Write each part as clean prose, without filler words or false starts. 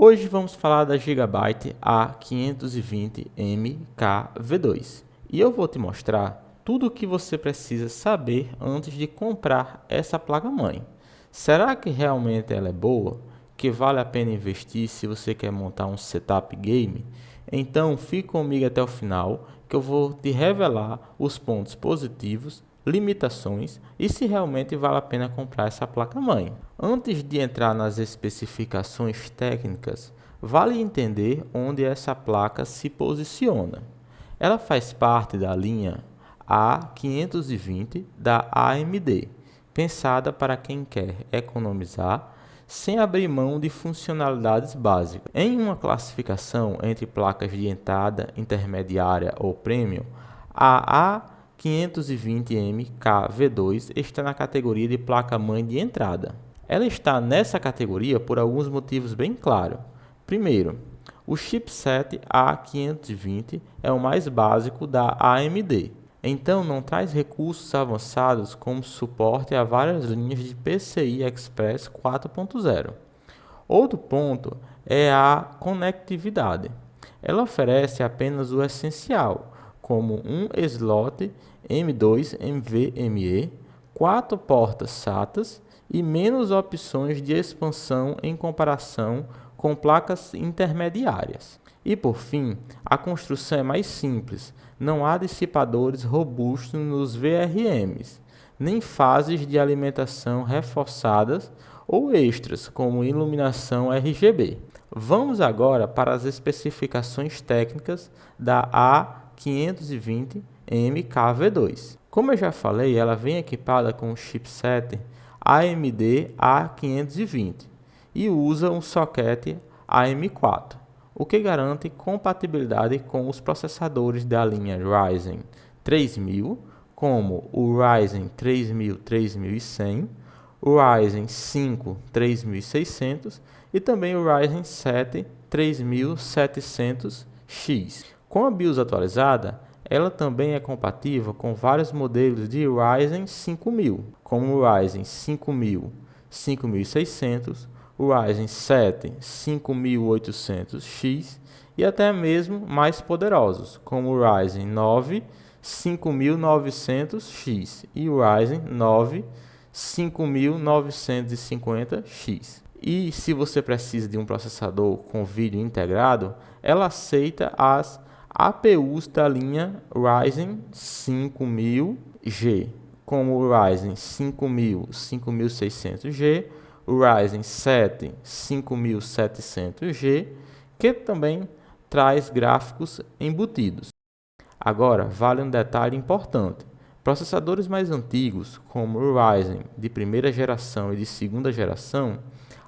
Hoje vamos falar da Gigabyte A520MKV2 e eu vou te mostrar tudo o que você precisa saber antes de comprar essa placa-mãe. Será que realmente ela é boa? Que vale a pena investir se você quer montar um setup game? Então fique comigo até o final que eu vou te revelar os pontos positivos, limitações e se realmente vale a pena comprar essa placa-mãe. Antes de entrar nas especificações técnicas, vale entender onde essa placa se posiciona. Ela faz parte da linha A520 da AMD, pensada para quem quer economizar sem abrir mão de funcionalidades básicas. Em uma classificação entre placas de entrada, intermediária ou premium, a A520MKV2 está na categoria de placa-mãe de entrada. Ela está nessa categoria por alguns motivos bem claros. Primeiro, o chipset A520 é o mais básico da AMD, então não traz recursos avançados como suporte a várias linhas de PCI Express 4.0. Outro ponto é a conectividade. Ela oferece apenas o essencial, como um slot M2 NVMe, 4 portas SATA e menos opções de expansão em comparação com placas intermediárias. E por fim, a construção é mais simples, não há dissipadores robustos nos VRMs, nem fases de alimentação reforçadas ou extras, como iluminação RGB. Vamos agora para as especificações técnicas da A520MKV2. Como eu já falei, ela vem equipada com o chipset AMD A520 e usa um socket AM4, o que garante compatibilidade com os processadores da linha Ryzen 3000, como o Ryzen 3000-3100, o Ryzen 5 3600 e também o Ryzen 7 3700X. Com a BIOS atualizada, ela também é compatível com vários modelos de Ryzen 5000, como o Ryzen 5000 5600, o Ryzen 7 5800X e até mesmo mais poderosos, como o Ryzen 9 5900X e o Ryzen 9 5950X. E se você precisa de um processador com vídeo integrado, ela aceita as APUs da linha Ryzen 5000G, como o Ryzen 5000 5600G, o Ryzen 7 5700G, que também traz gráficos embutidos. Agora, vale um detalhe importante. Processadores mais antigos, como o Ryzen de primeira geração e de segunda geração,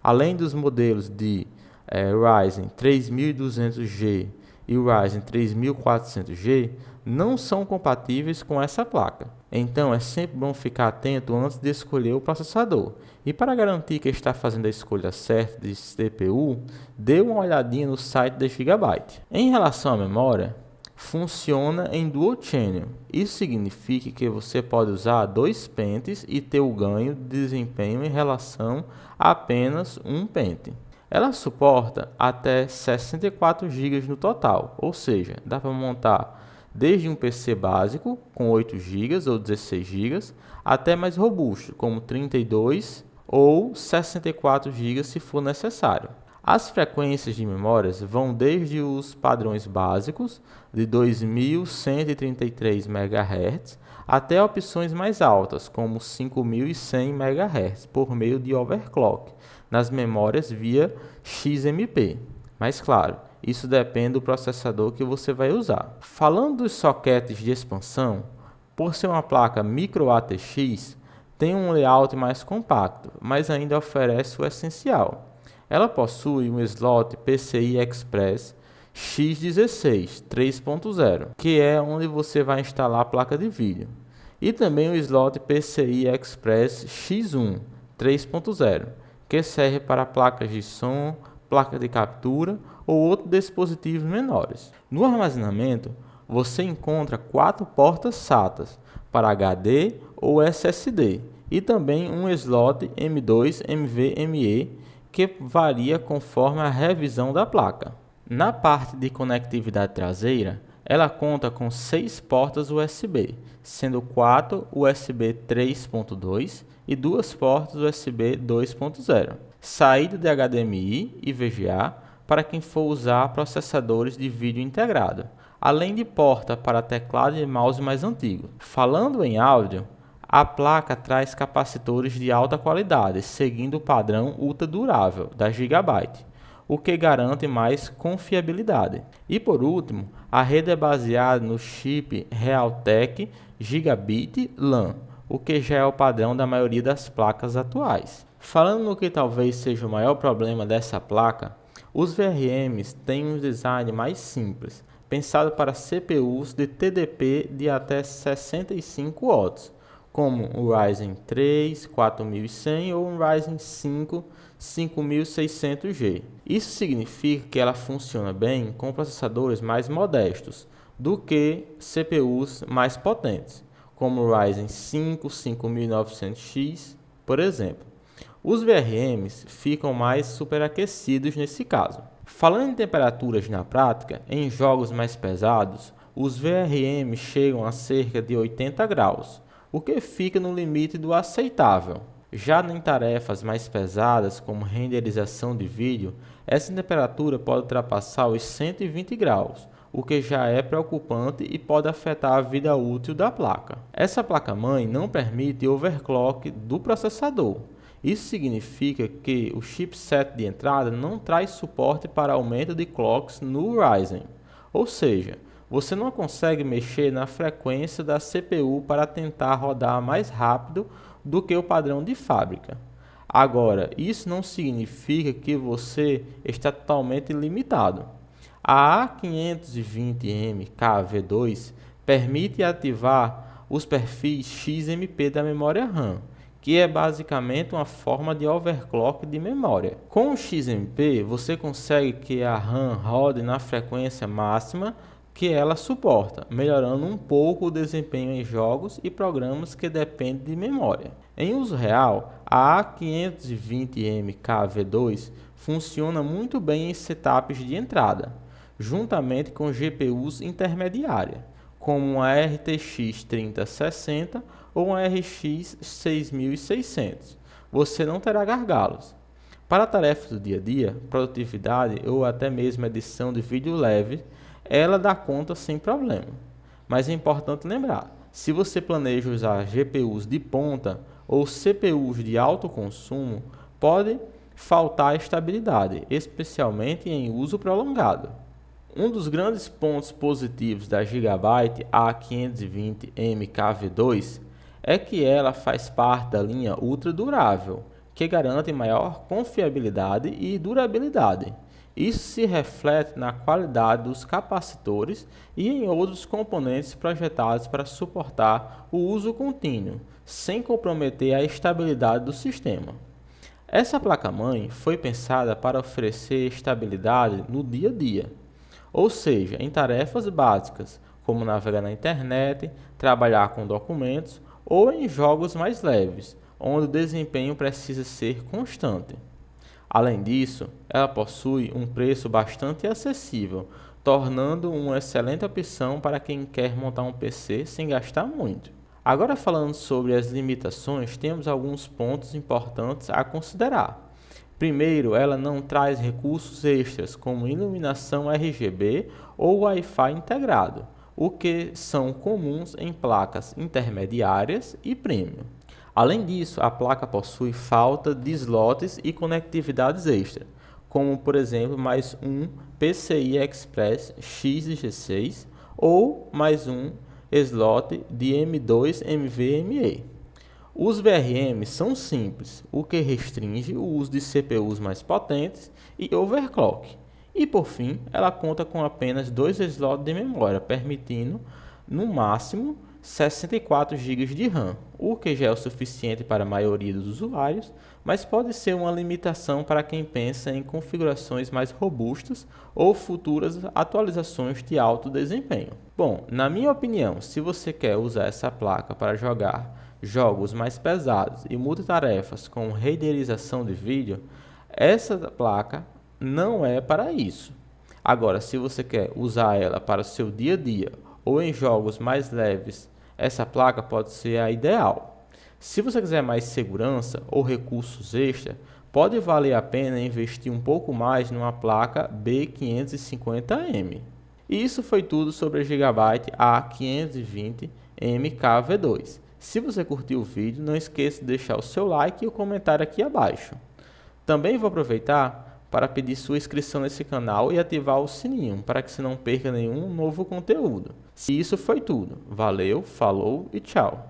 além dos modelos de Ryzen 3200G e o Ryzen 3400G, não são compatíveis com essa placa. Então é sempre bom ficar atento antes de escolher o processador. E para garantir que está fazendo a escolha certa de CPU, dê uma olhadinha no site da Gigabyte. Em relação à memória, funciona em Dual Channel. Isso significa que você pode usar 2 pentes e ter o ganho de desempenho em relação a apenas um pente. Ela suporta até 64 GB no total, ou seja, dá para montar desde um PC básico com 8 GB ou 16 GB até mais robusto, como 32 ou 64 GB se for necessário. As frequências de memórias vão desde os padrões básicos de 2133 MHz até opções mais altas, como 5100 MHz, por meio de overclock, nas memórias via XMP. Mas claro, isso depende do processador que você vai usar. Falando dos sockets de expansão, por ser uma placa micro ATX, tem um layout mais compacto, mas ainda oferece o essencial. Ela possui um slot PCI Express X16 3.0, que é onde você vai instalar a placa de vídeo, e também o slot PCI Express X1 3.0, que serve para placas de som, placa de captura ou outros dispositivos menores. No armazenamento, você encontra 4 portas SATA para HD ou SSD e também um slot M2 NVMe que varia conforme a revisão da placa. Na parte de conectividade traseira, ela conta com 6 portas USB, sendo 4 USB 3.2 e 2 portas USB 2.0. Saída de HDMI e VGA para quem for usar processadores de vídeo integrado, além de porta para teclado e mouse mais antigo. Falando em áudio, a placa traz capacitores de alta qualidade, seguindo o padrão ultra durável da Gigabyte, o que garante mais confiabilidade. E por último, a rede é baseada no chip Realtek Gigabit LAN, o que já é o padrão da maioria das placas atuais. Falando no que talvez seja o maior problema dessa placa, os VRMs têm um design mais simples, pensado para CPUs de TDP de até 65 watts, como o Ryzen 3 4100 ou um Ryzen 5 5600G. Isso significa que ela funciona bem com processadores mais modestos do que CPUs mais potentes, como o Ryzen 5 5900X, por exemplo. Os VRMs ficam mais superaquecidos nesse caso. Falando em temperaturas na prática, em jogos mais pesados, os VRMs chegam a cerca de 80 graus, o que fica no limite do aceitável. Já em tarefas mais pesadas, como renderização de vídeo, essa temperatura pode ultrapassar os 120 graus, o que já é preocupante e pode afetar a vida útil da placa. Essa placa-mãe não permite overclock do processador. Isso significa que o chipset de entrada não traz suporte para aumento de clocks no Ryzen, ou seja, você não consegue mexer na frequência da CPU para tentar rodar mais rápido do que o padrão de fábrica. Agora, isso não significa que você está totalmente limitado. A A520M-KV2 permite ativar os perfis XMP da memória RAM, que é basicamente uma forma de overclock de memória. Com o XMP, você consegue que a RAM rode na frequência máxima que ela suporta, melhorando um pouco o desempenho em jogos e programas que dependem de memória. Em uso real, a A520M-KV2 funciona muito bem em setups de entrada, juntamente com GPUs intermediárias, como uma RTX 3060 ou uma RX 6600. Você não terá gargalos. Para tarefas do dia a dia, produtividade ou até mesmo edição de vídeo leve, ela dá conta sem problema. Mas é importante lembrar, se você planeja usar GPUs de ponta ou CPUs de alto consumo, pode faltar estabilidade, especialmente em uso prolongado. Um dos grandes pontos positivos da Gigabyte A520M-KV2 é que ela faz parte da linha ultra durável, que garante maior confiabilidade e durabilidade. Isso se reflete na qualidade dos capacitores e em outros componentes projetados para suportar o uso contínuo, sem comprometer a estabilidade do sistema. Essa placa-mãe foi pensada para oferecer estabilidade no dia a dia, ou seja, em tarefas básicas, como navegar na internet, trabalhar com documentos ou em jogos mais leves, onde o desempenho precisa ser constante. Além disso, ela possui um preço bastante acessível, tornando uma excelente opção para quem quer montar um PC sem gastar muito. Agora falando sobre as limitações, temos alguns pontos importantes a considerar. Primeiro, ela não traz recursos extras como iluminação RGB ou Wi-Fi integrado, o que são comuns em placas intermediárias e premium. Além disso, a placa possui falta de slots e conectividades extra, como por exemplo mais um PCI Express XG6 ou mais um slot de M2 NVMe. Os VRMs são simples, o que restringe o uso de CPUs mais potentes e overclock. E por fim, ela conta com apenas 2 slots de memória, permitindo no máximo 64 GB de RAM, o que já é o suficiente para a maioria dos usuários, mas pode ser uma limitação para quem pensa em configurações mais robustas ou futuras atualizações de alto desempenho. Bom, na minha opinião, se você quer usar essa placa para jogar jogos mais pesados e multitarefas com renderização de vídeo, Essa placa não é para isso. Agora, se você quer usar ela para o seu dia a dia ou em jogos mais leves, essa placa pode ser a ideal. Se você quiser mais segurança ou recursos extra, pode valer a pena investir um pouco mais numa placa B550M. E isso foi tudo sobre a Gigabyte A520 MKV2. Se você curtiu o vídeo, não esqueça de deixar o seu like e o comentário aqui abaixo. Também vou aproveitar para pedir sua inscrição nesse canal e ativar o sininho para que você não perca nenhum novo conteúdo. E isso foi tudo. Valeu, falou e tchau!